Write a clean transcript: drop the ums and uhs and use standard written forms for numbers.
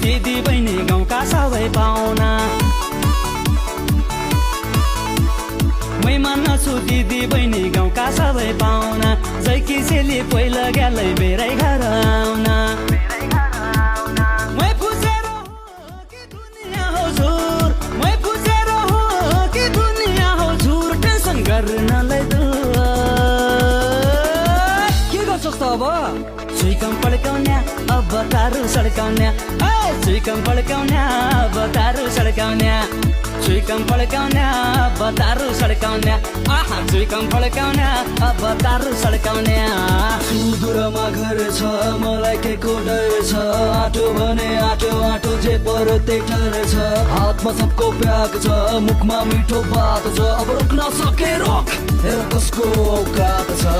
दिदी बहिनी गाउँका सबै पाहुना मै मान्छु दिदी बहिनी गाउँका सबै पाहुना जै किसेली पहिला ग्यालै बेरै घर आउना मै फुसेर हो कि दुनिया हो झुर मै फुसेर हो कि दुनिया हो झुर टेन्सन गर्नलाई दूर के गर्छस् त अब चुइकम पड्काउने अब तारु सड्काउने चुइकम पड्काउने अब तारु सड्काउने चुइकम पड्काउने अब तारु सड्काउने आहा चुइकम पड्काउने अब तारु सड्काउने सुदूरमा घर छ मलाई के को डर छ आटो भने आटो आटो जे परो त्यही ठहर छ हातमा सबको ब्याग छ मुखमा मिठो बात छ अब रोक्न सके रोक हेर कसको औकात छ